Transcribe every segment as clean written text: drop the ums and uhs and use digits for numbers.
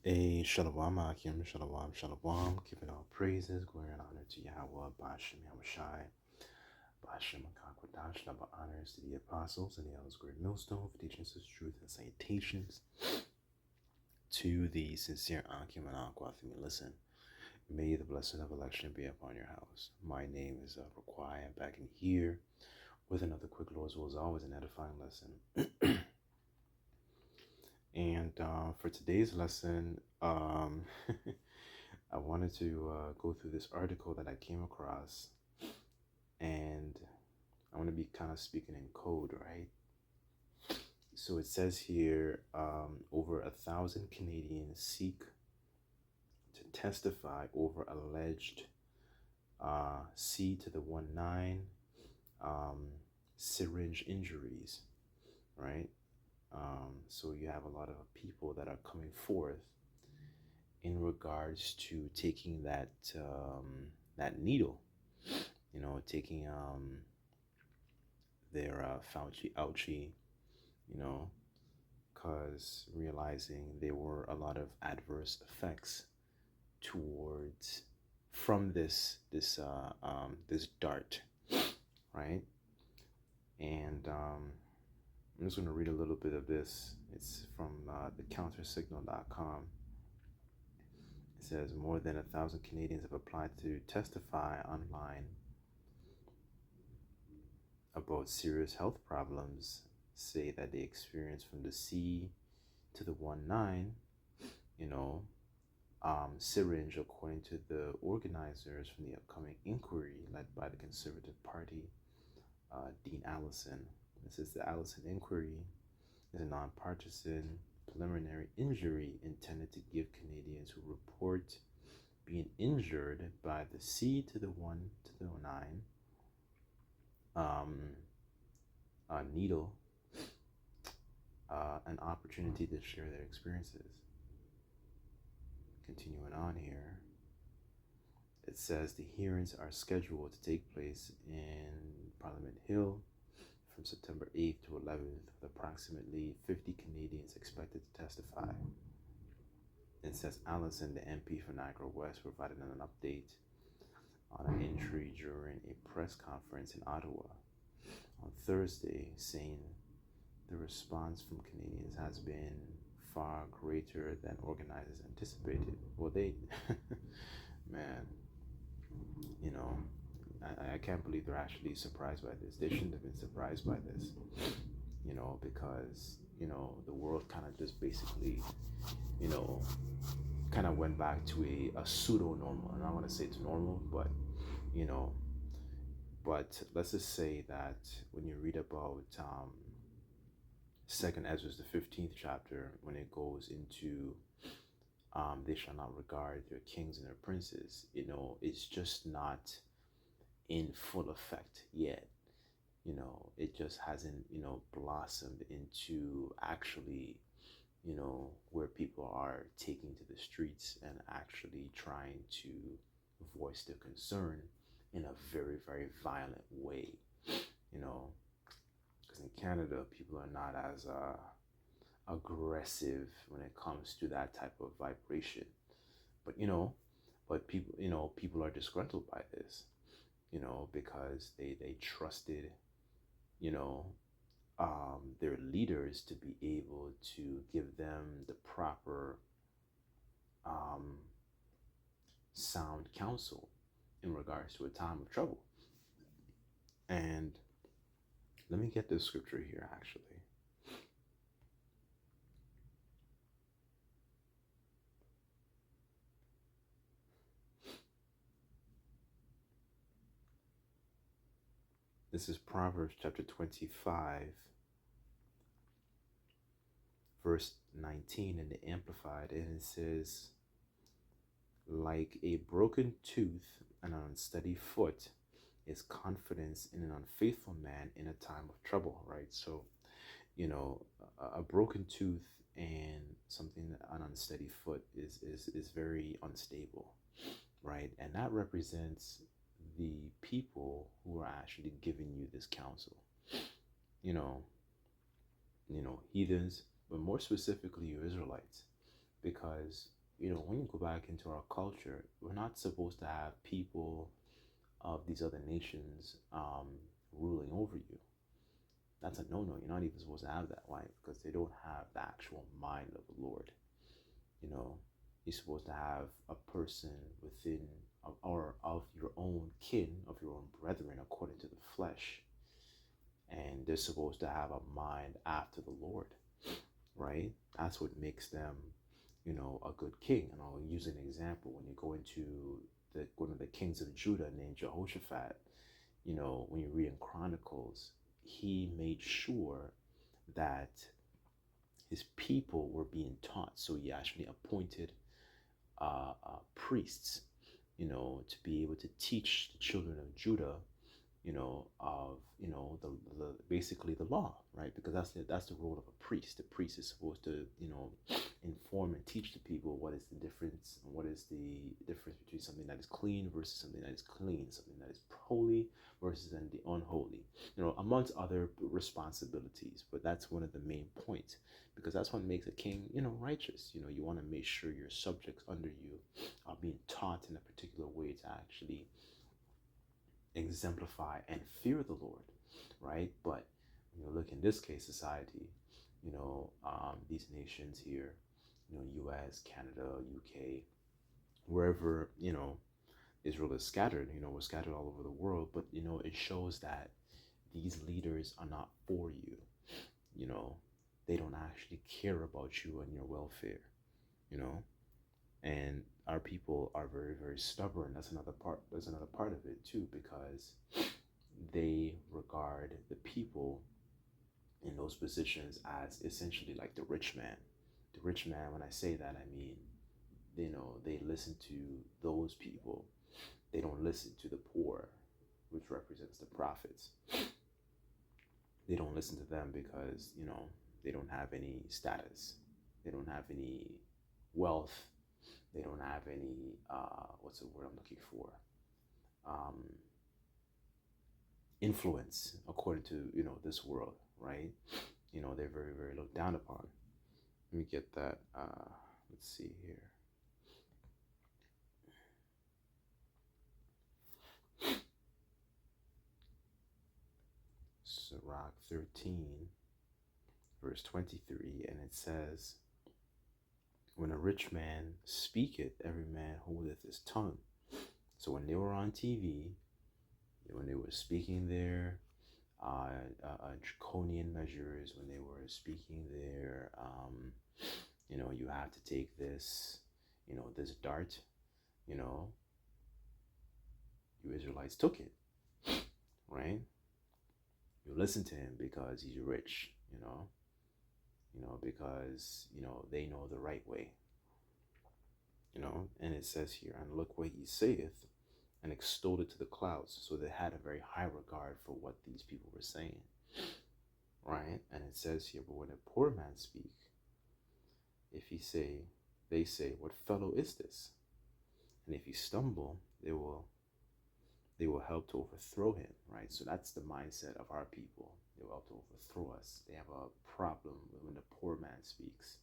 A Shalom Akim, Shalom, Shalom, giving all praises, glory and honor to Yahweh, Bashem, Yahushai, Bashem, Akakwadash, double honors to the apostles and the elders, great millstone, for teaching us truth and salutations to the sincere Akim and Akwathim. Listen, may the blessing of election be upon your house. My name is Raquai. I'm back in here with another quick Lord's will, as always, an edifying lesson. And for today's lesson, I wanted to go through this article that I came across, and I want to be kind of speaking in code, right? So it says here, over 1,000 Canadians seek to testify over alleged C to the 19 syringe injuries, right? So you have a lot of people that are coming forth in regards to taking that needle, taking their Fauci ouchie, because realizing there were a lot of adverse effects towards from this dart, right? And I'm just going to read a little bit of this. It's from thecountersignal.com. It says more than 1,000 Canadians have applied to testify online about serious health problems, say that they experience from the C to the 19, syringe, according to the organizers from the upcoming inquiry led by the Conservative Party, Dean Allison. This is the Allison inquiry is a nonpartisan preliminary injury intended to give Canadians who report being injured by the C to the 1 to the 9 needle an opportunity to share their experiences. Continuing on here, it says the hearings are scheduled to take place in Parliament Hill from September 8th to 11th, with approximately 50 Canadians expected to testify. It says Allison, the MP for Niagara West, provided an update on an injury during a press conference in Ottawa on Thursday, saying the response from Canadians has been far greater than organizers anticipated. Well, man, I can't believe they're actually surprised by this. They shouldn't have been surprised by this, because, the world kind of just basically, kind of went back to a pseudo-normal. And I don't want to say it's normal, but, but let's just say that when you read about Second Ezra, the 15th chapter, when it goes into they shall not regard their kings and their princes, it's just not in full effect yet. It just hasn't, blossomed into actually, where people are taking to the streets and actually trying to voice their concern in a very, very violent way, because in Canada, people are not as aggressive when it comes to that type of vibration. But people are disgruntled by this, because they trusted, their leaders to be able to give them the proper sound counsel in regards to a time of trouble. And let me get this scripture here, actually. This is Proverbs chapter 25, verse 19 in the Amplified, and it says, like a broken tooth and an unsteady foot is confidence in an unfaithful man in a time of trouble, right? So, a broken tooth and an unsteady foot is very unstable, right? And that represents the people who are actually giving you this counsel, heathens, but more specifically, you Israelites, because when you go back into our culture, we're not supposed to have people of these other nations ruling over you. That's a no-no. You're not even supposed to have that. Why? Because they don't have the actual mind of the Lord. you know you're supposed to have a person within or of your own kin, of your own brethren, according to the flesh, and they're supposed to have a mind after the Lord, right? That's what makes them a good king. And I'll use an example. When you go into one of the kings of Judah named Jehoshaphat, when you read in Chronicles, he made sure that his people were being taught. So he actually appointed priests, to be able to teach the children of Judah, of the basically the law, right? Because that's the role of a priest. The priest is supposed to inform and teach the people what is the difference between something that is clean versus something that is clean, something that is holy versus then the unholy, amongst other responsibilities. But that's one of the main points, because that's what makes a king righteous. You want to make sure your subjects under you are being taught in a particular way to actually exemplify and fear the Lord, right? But look, in this case, society, these nations here, U.S., Canada, U.K., wherever Israel is scattered, we're scattered all over the world, but it shows that these leaders are not for you. They don't actually care about you and your welfare. And our people are very, very stubborn. That's another part. There's another part of it too, because they regard the people in those positions as essentially like the rich man. The rich man, when I say that, I mean, they listen to those people. They don't listen to the poor, which represents the prophets. They don't listen to them because, they don't have any status. They don't have any wealth. They don't have any, what's the word I'm looking for? Influence according to, this world, right? They're very, very looked down upon. Let me get that. Let's see here. Sirach 13, verse 23, and it says, when a rich man speaketh, every man holdeth his tongue. So when they were on TV, when they were speaking their draconian measures, when they were speaking their, you have to take this, this dart, you Israelites took it, right? You listen to him because he's rich, because, they know the right way, and it says here, and look what he saith, and extolled it to the clouds. So they had a very high regard for what these people were saying, right? And it says here, but when a poor man speak, if they say, what fellow is this? And if he stumble, they will help to overthrow him, right? So that's the mindset of our people. They will help to overthrow us. They have a problem when the poor man speaks.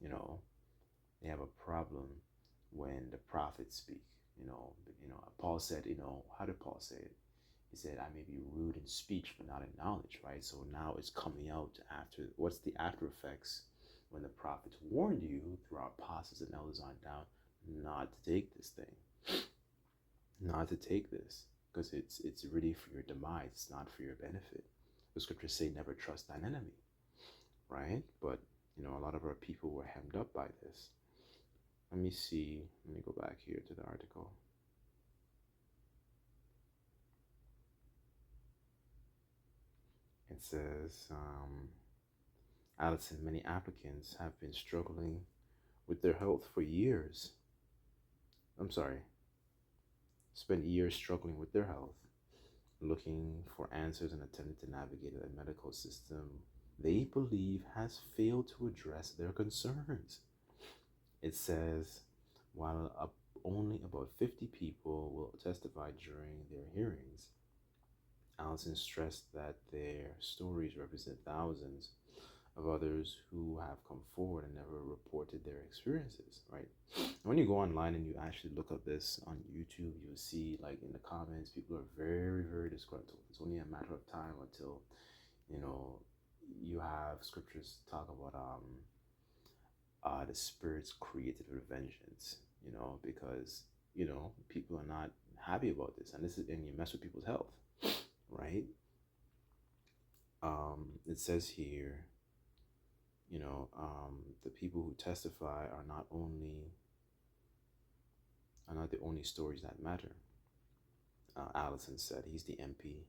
They have a problem when the prophets speak. Paul said, how did Paul say it? He said, I may be rude in speech, but not in knowledge, right? So now it's coming out after, what's the after effects when the prophets warned you through our apostles and elders on down not to take this thing, not to take this, because it's really for your demise. It's not for your benefit. The scriptures say, never trust thine enemy, right? But, a lot of our people were hemmed up by this. Let me go back here to the article. It says, Allison, many applicants have been struggling with their health for years. Spent years struggling with their health, looking for answers and attempting to navigate a medical system they believe has failed to address their concerns. It says, while only about 50 people will testify during their hearings, Allison stressed that their stories represent thousands of others who have come forward and never reported their experiences, right? When you go online and you actually look up this on YouTube, you'll see like in the comments, people are very, very disgruntled. It's only a matter of time until, you know, you have scriptures talk about the spirits created with vengeance, because people are not happy about this, and you mess with people's health, right? It says here, the people who testify are not the only stories that matter. Allison said he's the MP,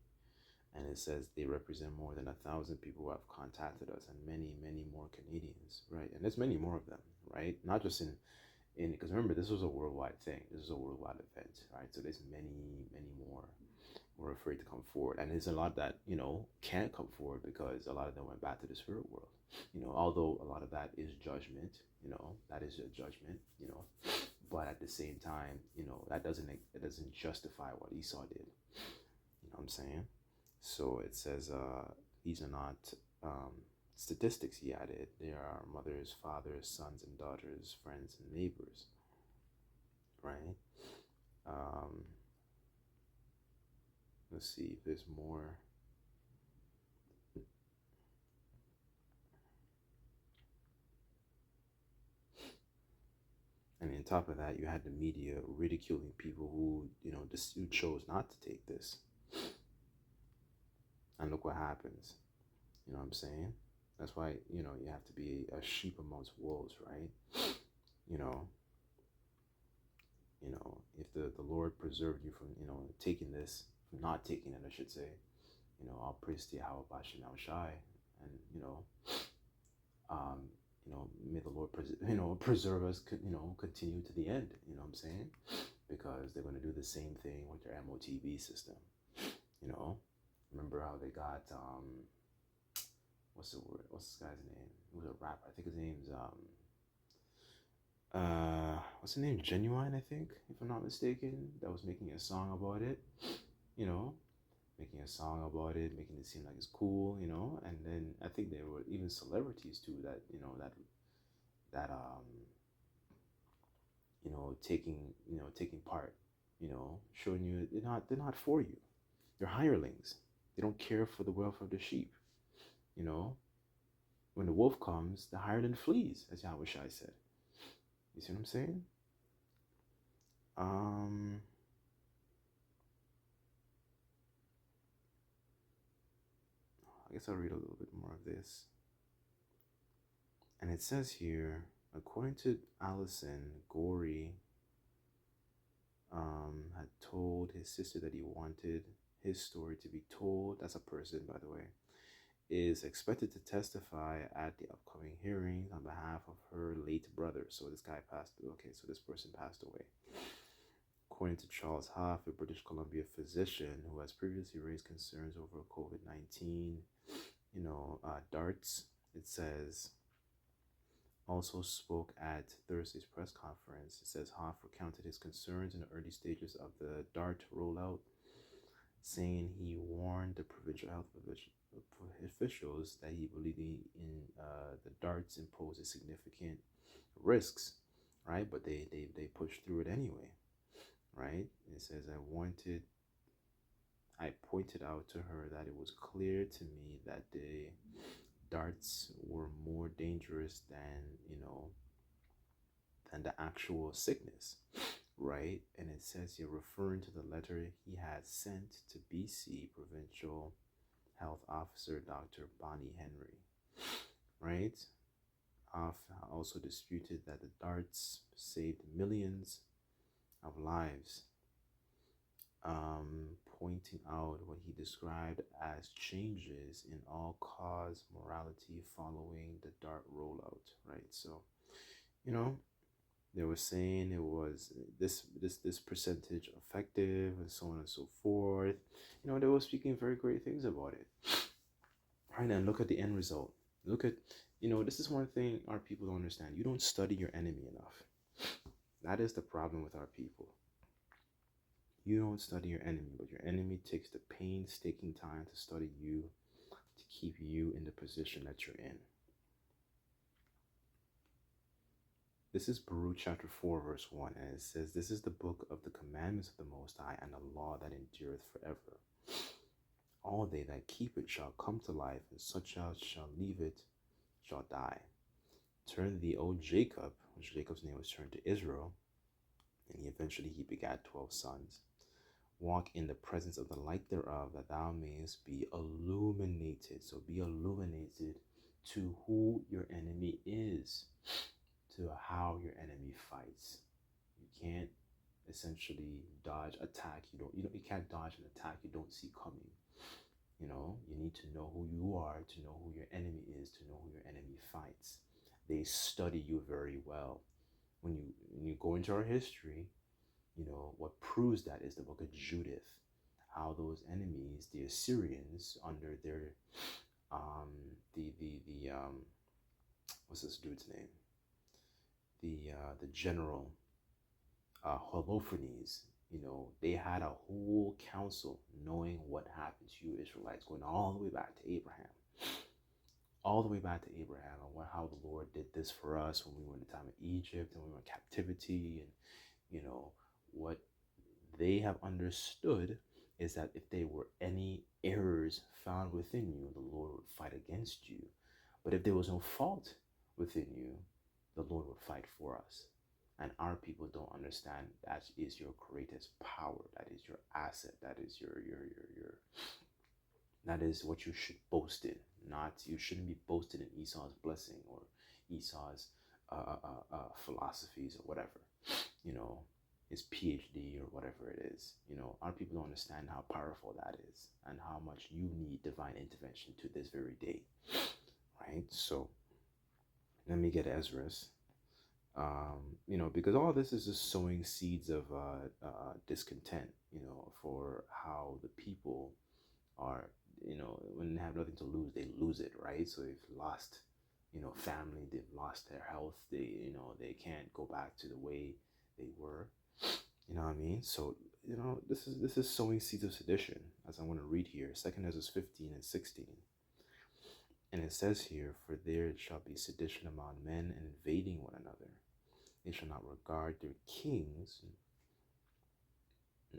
and it says they represent more than 1,000 people who have contacted us, and many, many more Canadians, right? And there's many more of them, right? Not just in because remember, this was a worldwide thing. This is a worldwide event, right? So there's many, many more who are afraid to come forward, and there's a lot that can't come forward because a lot of them went back to the spirit world. Although a lot of that is judgment, that is a judgment, but at the same time, that doesn't justify what Esau did. You know what I'm saying? So it says these are not statistics, he added. They are mothers, fathers, sons and daughters, friends and neighbors, right? Let's see if there's more. And on top of that, you had the media ridiculing people who chose not to take this. And look what happens. You know what I'm saying? That's why, you have to be a sheep amongst wolves, right? If the Lord preserved you from, taking this, from not taking it, I should say, all praise to Yahweh Bashem Al Shai. And, may the Lord, preserve us, continue to the end, you know what I'm saying? Because they're going to do the same thing with their MOTV system, Remember how they got, what's this guy's name? He was a rapper. I think his name's, what's his name? Genuine, I think, if I'm not mistaken. That was making a song about it, making a song about it, making it seem like it's cool, and then I think there were even celebrities too that, taking part, showing you they're not for you. They're hirelings. They don't care for the welfare of the sheep. When the wolf comes, the hireling flees, as Yahweh Shai said. You see what I'm saying? I guess I'll read a little bit more of this. And it says here, according to Allison, Gorey had told his sister that he wanted his story to be told. That's a person, by the way. Is expected to testify at the upcoming hearing on behalf of her late brother. So this guy so this person passed away. According to Charles Hoff, a British Columbia physician who has previously raised concerns over COVID-19, darts, it says, also spoke at Thursday's press conference. It says Hoff recounted his concerns in the early stages of the DART rollout, saying he warned the provincial health officials that he believed the darts imposes significant risks, right? But they pushed through it anyway, right? It says I pointed out to her that it was clear to me that the darts were more dangerous than the actual sickness, right? And it says you're referring to the letter he had sent to BC Provincial Health Officer Dr. Bonnie Henry, right? Also disputed that the darts saved millions of lives, pointing out what he described as changes in all-cause morality following the DART rollout, right? So, they were saying it was this percentage effective and so on and so forth. They were speaking very great things about it. Right, and look at the end result. Look at, this is one thing our people don't understand. You don't study your enemy enough. That is the problem with our people. You don't study your enemy, but your enemy takes the painstaking time to study you, to keep you in the position that you're in. This is Baruch chapter 4, verse 1, and it says, "This is the book of the commandments of the Most High, and the law that endureth forever. All they that keep it shall come to life, and such as shall leave it shall die. Turn thee, O Jacob," which Jacob's name was turned to Israel, and he begat 12 sons. "Walk in the presence of the light thereof, that thou mayest be illuminated." So be illuminated to who your enemy is, to how your enemy fights. You can't essentially dodge attack. You can't dodge an attack you don't see coming. You need to know who you are, to know who your enemy is, to know who your enemy fights. They study you very well. When you go into our history, what proves that is the book of Judith, how those enemies, the Assyrians, under their what's this dude's name? The general Holofernes, they had a whole council knowing what happened to you Israelites, going all the way back to Abraham. All the way back to Abraham, and how the Lord did this for us when we were in the time of Egypt and we were in captivity. And what they have understood is that if there were any errors found within you, the Lord would fight against you. But if there was no fault within you, the Lord would fight for us. And our people don't understand that is your greatest power. That is your asset. That is your that is what you should boast in. You shouldn't be boasting in Esau's blessing or Esau's philosophies or whatever, his PhD or whatever it is. Our people don't understand how powerful that is and how much you need divine intervention to this very day, right? So let me get Ezra's. Because all this is just sowing seeds of discontent, for how the people are, when they have nothing to lose, they lose it, right? So they've lost, family, they've lost their health, they can't go back to the way they were, you know what I mean? So, this is sowing seeds of sedition, as I want to read here, 2 Ezra 15 and 16. And it says here, "For there shall be sedition among men, and invading one another. They shall not regard their kings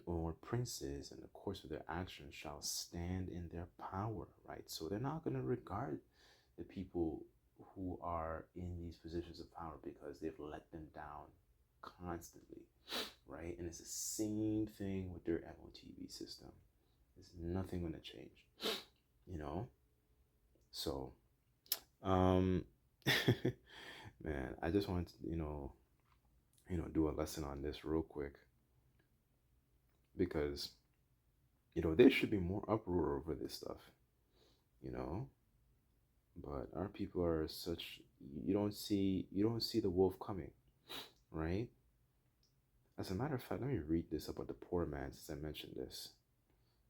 or princes, and the course of their actions shall stand in their power," right? So they're not going to regard the people who are in these positions of power because they've let them down constantly, right? And it's the same thing with their MOTB system. There's nothing going to change, So, man, I just wanted to, do a lesson on this real quick, because, there should be more uproar over this stuff, but our people are such, you don't see the wolf coming, right? As a matter of fact, let me read this about the poor man, since I mentioned this,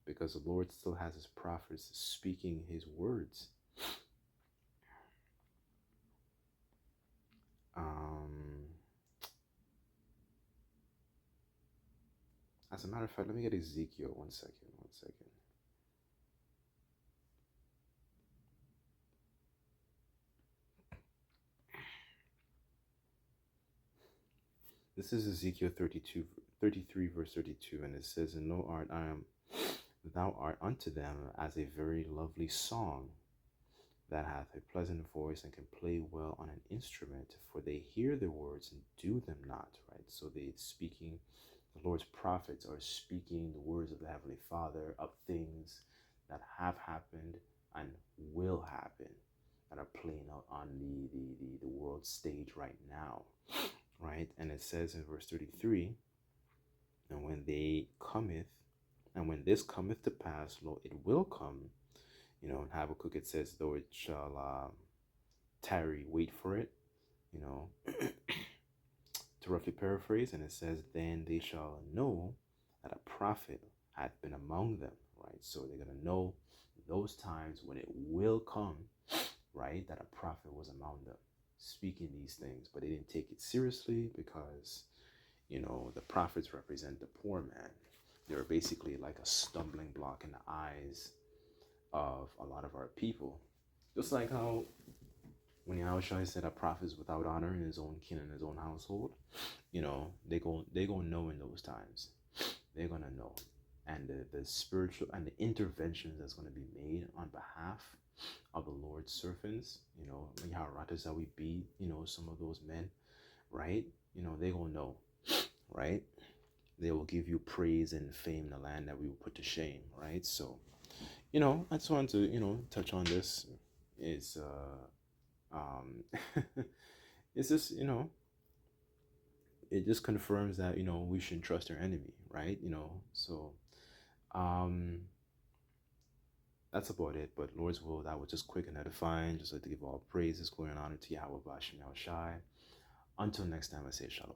because the Lord still has his prophets speaking his words. As a matter of fact, let me get Ezekiel. One second. This is Ezekiel 33, verse 32, and it says, "And thou art unto them as a very lovely song, that hath a pleasant voice and can play well on an instrument, for they hear the words and do them not," right? So the Lord's prophets are speaking the words of the Heavenly Father of things that have happened and will happen, that are playing out on the world stage right now, right? And it says in verse 33, "And when this cometh to pass, lo, it will come." In Habakkuk it says, "Though it shall tarry, wait for it," to roughly paraphrase. And it says, "Then they shall know that a prophet hath been among them," right? So they're going to know those times when it will come, right, that a prophet was among them speaking these things. But they didn't take it seriously because, the prophets represent the poor man. They're basically like a stumbling block in the eyes of a lot of our people. Just like how when Yahushua said that prophets without honor in his own kin and his own household, they gonna know in those times. They're gonna know. And the spiritual and the interventions that's gonna be made on behalf of the Lord's servants, how righteous that we be, some of those men, right? They gonna know, right? They will give you praise and fame in the land that we will put to shame, right? So, I just wanted to, touch on this. It's it's just, it just confirms that, we shouldn't trust our enemy, right? So um that's about it. But Lord's will, that was just quick and edifying. Just like to give all praises, glory, and honor to Yahweh Bashem Yahushai. Until next time, I say Shalom.